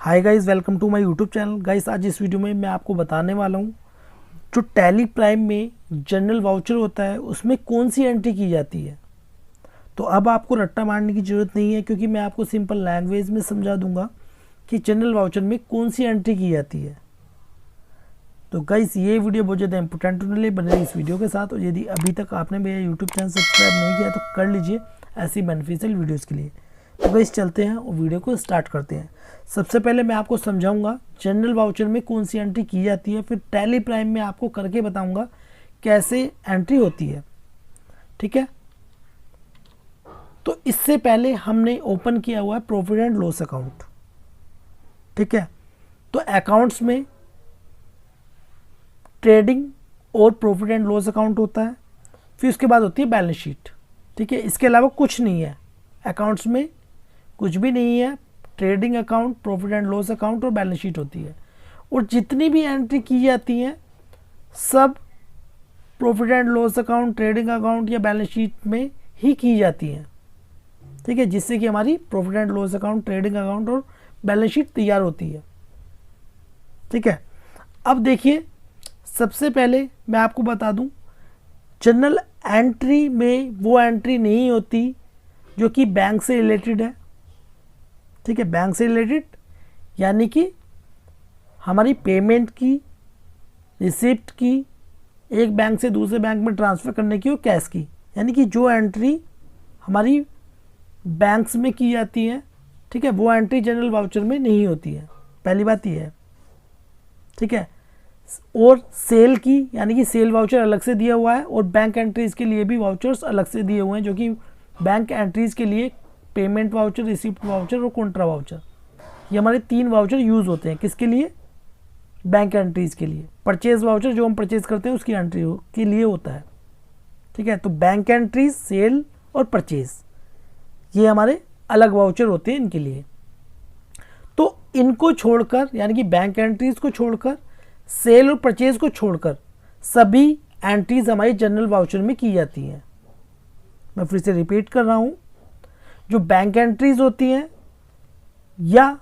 Hi guys, welcome to my YouTube channel. Guys, आज इस video में मैं आपको बताने वाला हूँ जो टैली प्राइम में जनरल वाउचर होता है उसमें कौन सी एंट्री की जाती है। तो अब आपको रट्टा मारने की ज़रूरत नहीं है, क्योंकि मैं आपको सिंपल लैंग्वेज में समझा दूंगा कि जनरल वाउचर में कौन सी एंट्री की जाती है। तो गाइस, ये वीडियो बहुत ज़्यादा इंपॉर्टेंट होने लिए बने इस वीडियो के साथ। और यदि अभी तक आपने मेरा यूट्यूब चैनल सब्सक्राइब नहीं किया तो कर लीजिए ऐसी बेनिफिशियल वीडियोज़ के लिए। तो गाइस, चलते हैं और वीडियो को स्टार्ट करते हैं। सबसे पहले मैं आपको समझाऊंगा जनरल वाउचर में कौन सी एंट्री की जाती है, फिर टैली प्राइम में आपको करके बताऊंगा कैसे एंट्री होती है। ठीक है, तो इससे पहले हमने ओपन किया हुआ है प्रॉफिट एंड लॉस अकाउंट। ठीक है, तो अकाउंट्स में ट्रेडिंग और प्रॉफिट एंड लॉस अकाउंट होता है, फिर उसके बाद होती है बैलेंस शीट। ठीक है, इसके अलावा कुछ नहीं है अकाउंट्स में, कुछ भी नहीं है। Trading account, profit and loss account और बैलेंस शीट होती है। और जितनी भी एंट्री की जाती हैं सब profit and loss account, trading account या बैलेंस शीट में ही की जाती हैं। ठीक है, जिससे कि हमारी profit and loss account, trading account और बैलेंस शीट तैयार होती है। ठीक है, अब देखिए, सबसे पहले मैं आपको बता दूं, जनरल एंट्री में वो एंट्री नहीं होती जो कि बैंक से रिलेटेड है। ठीक है, बैंक से रिलेटेड यानी कि हमारी पेमेंट की, रिसिप्ट की, एक बैंक से दूसरे बैंक में ट्रांसफ़र करने की और कैश की, यानी कि जो एंट्री हमारी बैंक्स में की जाती है, ठीक है, वो एंट्री जनरल वाउचर में नहीं होती है। पहली बात ये है। ठीक है, और सेल की, यानी कि सेल वाउचर अलग से दिया हुआ है और बैंक एंट्रीज़ के लिए भी वाउचर्स अलग से दिए हुए हैं, जो कि बैंक एंट्रीज़ के लिए पेमेंट वाउचर, रिसिप्ट वाउचर और कॉन्ट्रा वाउचर, ये हमारे 3 वाउचर यूज़ होते हैं। किसके लिए? बैंक एंट्रीज़ के लिए। परचेज वाउचर जो हम परचेज करते हैं उसकी एंट्री के लिए होता है। ठीक है, तो बैंक एंट्रीज, सेल और परचेज ये हमारे अलग वाउचर होते हैं इनके लिए। तो इनको छोड़कर, यानी कि बैंक एंट्रीज को छोड़कर, सेल और परचेज को छोड़कर सभी एंट्रीज हमारी जनरल वाउचर में की जाती हैं। मैं फिर से रिपीट कर रहा हूँ, जो बैंक एंट्रीज होती हैं या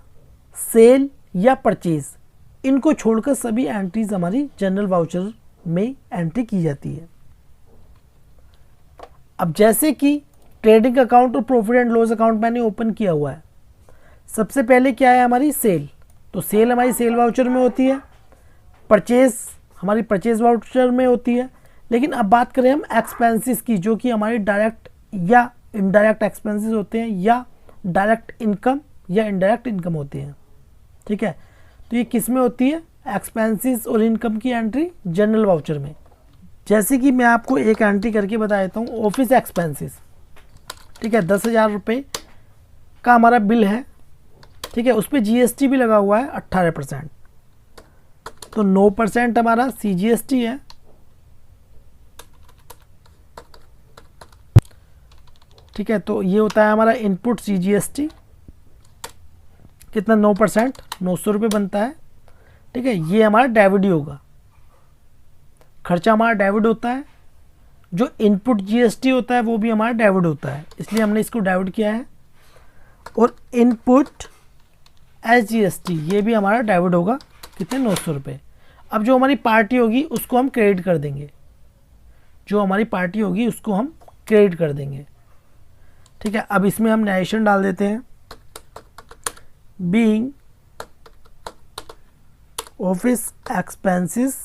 सेल या परचेज, इनको छोड़कर सभी एंट्रीज हमारी जनरल वाउचर में एंट्री की जाती है। अब जैसे कि ट्रेडिंग अकाउंट और प्रॉफिट एंड लॉस अकाउंट मैंने ओपन किया हुआ है, सबसे पहले क्या है हमारी सेल, तो सेल हमारी सेल वाउचर में होती है, परचेज हमारी परचेज वाउचर में होती है। लेकिन अब बात करें हम एक्सपेंसेस की, जो कि हमारी डायरेक्ट या इनडायरेक्ट एक्सपेंसेस होते हैं, या डायरेक्ट इनकम या इनडायरेक्ट इनकम होते हैं। ठीक है, तो ये किस में होती है? एक्सपेंसेस और इनकम की एंट्री जनरल वाउचर में। जैसे कि मैं आपको एक एंट्री करके बता देता हूँ, ऑफिस एक्सपेंसेस। ठीक है, 10,000 रुपये का हमारा बिल है। ठीक है, उस पर जीएसटी भी लगा हुआ है 18%, तो 9% हमारा सीजीएसटी है। ठीक है, तो ये होता है हमारा इनपुट सीजीएसटी, कितना? 9%, 900 रुपये बनता है। ठीक है, ये हमारा डेबिट होगा, खर्चा हमारा डेबिट होता है। जो इनपुट जीएसटी होता है वो भी हमारा डेबिट होता है, इसलिए हमने इसको डेबिट किया है। और इनपुट एसजीएसटी ये भी हमारा डेबिट होगा, कितने? 900 रुपये। अब जो हमारी पार्टी होगी उसको हम क्रेडिट कर देंगे, जो हमारी पार्टी होगी उसको हम क्रेडिट कर देंगे। ठीक है, अब इसमें हम नरेशन डाल देते हैं, बीइंग ऑफिस एक्सपेंसेस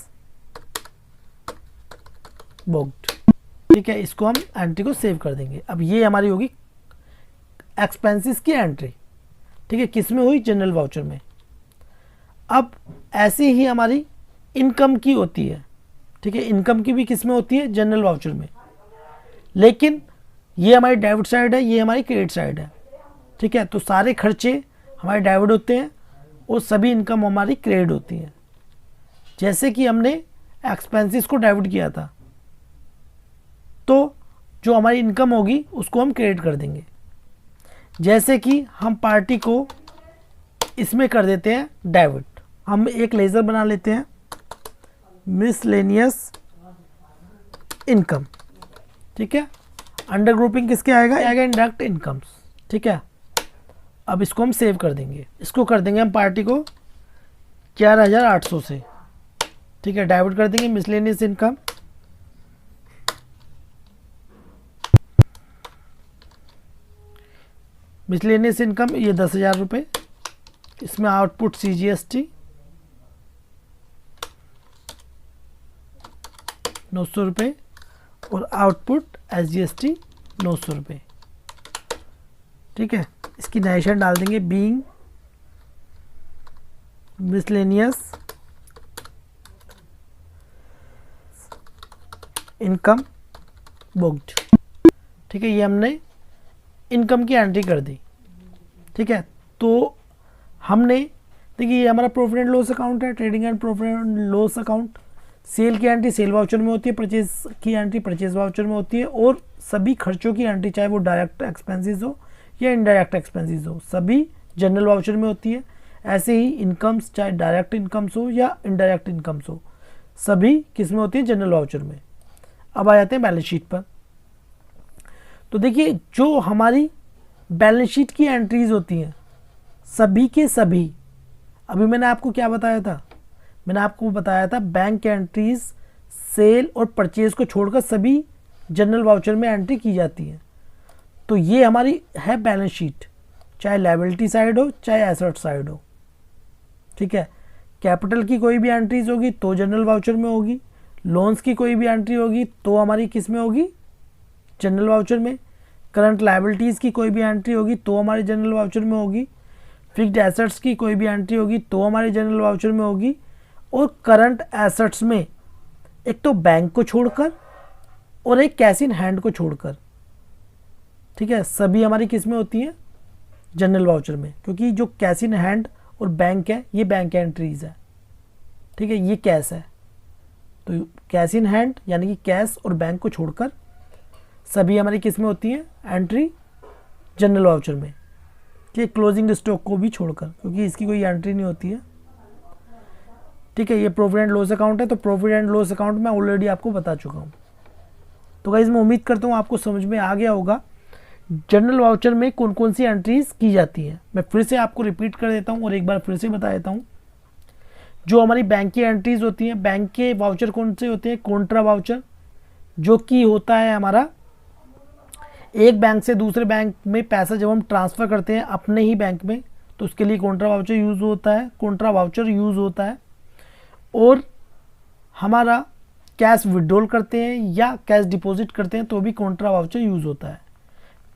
बुक्ड। ठीक है, इसको हम एंट्री को सेव कर देंगे। अब ये हमारी होगी एक्सपेंसेस की एंट्री। ठीक है, किस में हुई? जनरल वाउचर में। अब ऐसे ही हमारी इनकम की होती है। ठीक है, इनकम की भी किस में होती है? जनरल वाउचर में। लेकिन ये हमारी डेबिट साइड है, ये हमारी क्रेडिट साइड है। ठीक है, तो सारे खर्चे हमारे डेबिट होते हैं और सभी इनकम हमारी क्रेडिट होती है। जैसे कि हमने एक्सपेंसेस को डेबिट किया था, तो जो हमारी इनकम होगी उसको हम क्रेडिट कर देंगे। जैसे कि हम पार्टी को इसमें कर देते हैं डेबिट, हम एक लेजर बना लेते हैं, मिसलेनियस इनकम। ठीक है, अंडर ग्रुपिंग किसके आएगा? आएगा इनडायरेक्ट इनकम्स। ठीक है, अब इसको हम सेव कर देंगे, इसको कर देंगे हम पार्टी को 11,800 से, ठीक है। डाइवर्ट कर देंगे मिसलेनियस इनकम, मिसलेनियस इनकम ये 10,000 रुपये, इसमें आउटपुट CGST 900 रुपये और आउटपुट SGST 900 रुपये, ठीक है। इसकी डायरेक्शन डाल देंगे बीइंग मिसलेनियस इनकम बुक्ड, ठीक है। ये हमने इनकम की एंट्री कर दी, ठीक है। तो हमने देखिए ये हमारा प्रॉफिट एंड लॉस अकाउंट है, trading and profit and loss account. Sale की एंट्री सेल वाउचर में होती है, परचेज की एंट्री परचेज वाउचर में होती है, और सभी खर्चों की एंट्री चाहे वो डायरेक्ट एक्सपेंसेस हो या इनडायरेक्ट एक्सपेंसेस हो सभी जनरल वाउचर में होती है। ऐसे ही इनकम्स चाहे डायरेक्ट इनकम्स हो या इनडायरेक्ट इनकम्स हो सभी किस में होती है, जनरल वाउचर में। अब आ जाते हैं बैलेंस शीट पर। तो देखिए जो हमारी बैलेंस शीट की एंट्रीज होती हैं सभी के सभी, अभी मैंने आपको क्या बताया था, मैंने आपको बताया था बैंक एंट्रीज सेल और परचेज को छोड़कर सभी जनरल वाउचर में एंट्री की जाती है। तो ये हमारी है बैलेंस शीट, चाहे लायबिलिटी साइड हो चाहे एसेट साइड हो, ठीक है। कैपिटल की कोई भी एंट्रीज होगी तो जनरल वाउचर में होगी, लोन्स की कोई भी एंट्री होगी तो हमारी किस में होगी, जनरल वाउचर में। करंट लायबिलिटीज़ की कोई भी एंट्री होगी तो हमारे जनरल वाउचर में होगी। फिक्स्ड एसेट्स की कोई भी एंट्री होगी तो हमारे जनरल वाउचर में होगी। और करंट एसेट्स में एक तो बैंक को छोड़कर और एक कैश इन हैंड को छोड़कर, ठीक है, सभी हमारी किस में होती हैं, जनरल वाउचर में। क्योंकि जो कैश इन हैंड और बैंक है ये बैंक एंट्रीज है, ठीक है, ये कैश है। तो कैश इन हैंड यानी कि कैश और बैंक को छोड़कर सभी हमारी किस में होती हैं, एंट्री जनरल वाउचर में, ठीक है। क्लोजिंग स्टॉक को भी छोड़कर क्योंकि इसकी कोई एंट्री नहीं होती है, ठीक है। ये प्रॉफिट एंड लॉस अकाउंट है, तो प्रॉफिट एंड लॉस अकाउंट मैं ऑलरेडी आपको बता चुका हूँ। तो गाइस मैं उम्मीद करता हूँ आपको समझ में आ गया होगा जनरल वाउचर में कौन कौन सी एंट्रीज की जाती हैं। मैं फिर से आपको रिपीट कर देता हूँ और एक बार फिर से बता देता हूँ। जो हमारी बैंक की एंट्रीज होती हैं, बैंक के वाउचर कौन से होते हैं, कॉन्ट्रा वाउचर, जो कि होता है हमारा एक बैंक से दूसरे बैंक में पैसा जब हम ट्रांसफ़र करते हैं अपने ही बैंक में तो उसके लिए कॉन्ट्रा वाउचर यूज़ होता है, कॉन्ट्रा वाउचर यूज़ होता है। और हमारा कैश विड्रॉल करते हैं या कैश डिपॉजिट करते हैं तो भी कॉन्ट्रा वाउचर यूज़ होता है।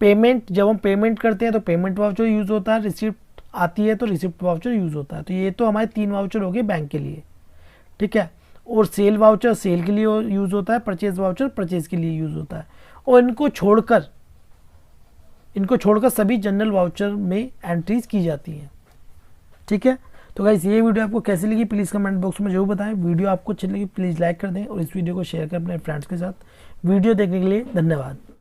पेमेंट जब हम पेमेंट करते हैं तो पेमेंट वाउचर यूज़ होता है, रिसिप्ट आती है तो रिसिप्ट वाउचर यूज़ होता है। तो ये तो हमारे 3 वाउचर हो गए बैंक के लिए, ठीक है। और सेल वाउचर सेल के लिए यूज़ होता है, परचेज वाउचर परचेज के लिए यूज़ होता है। और इनको छोड़कर सभी जनरल वाउचर में एंट्रीज की जाती हैं, ठीक है। तो गाइस ये वीडियो आपको कैसी लगी प्लीज़ कमेंट बॉक्स में जरूर बताएं। वीडियो आपको अच्छी लगी प्लीज़ लाइक कर दें और इस वीडियो को शेयर करें अपने फ्रेंड्स के साथ। वीडियो देखने के लिए धन्यवाद।